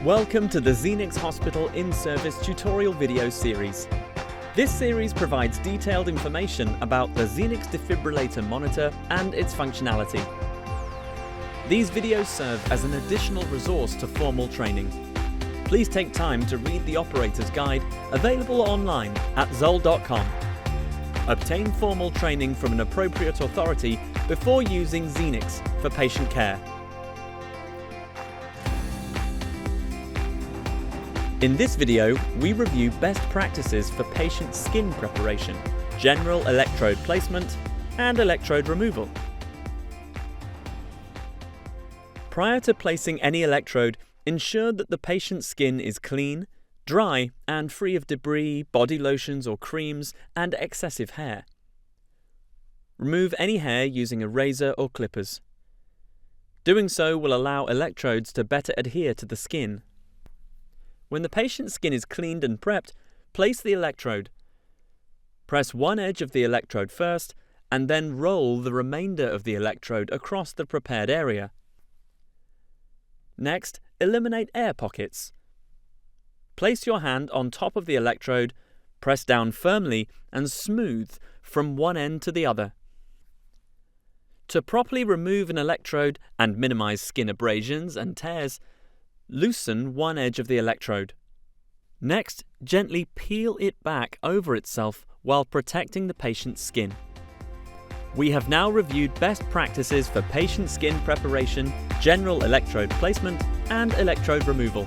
Welcome to the Zenix Hospital in-service tutorial video series. This series provides detailed information about the Zenix defibrillator monitor and its functionality. These videos serve as an additional resource to formal training. Please take time to read the operator's guide, available online at zoll.com. Obtain formal training from an appropriate authority before using Zenix for patient care. In this video, we review best practices for patient skin preparation, general electrode placement, and electrode removal. Prior to placing any electrode, ensure that the patient's skin is clean, dry, and free of debris, body lotions or creams, and excessive hair. Remove any hair using a razor or clippers. Doing so will allow electrodes to better adhere to the skin. When the patient's skin is cleaned and prepped, place the electrode. Press one edge of the electrode first, and then roll the remainder of the electrode across the prepared area. Next, eliminate air pockets. Place your hand on top of the electrode, press down firmly and smooth from one end to the other. To properly remove an electrode and minimize skin abrasions and tears, loosen one edge of the electrode. Next, gently peel it back over itself while protecting the patient's skin. We have now reviewed best practices for patient skin preparation, general electrode placement, and electrode removal.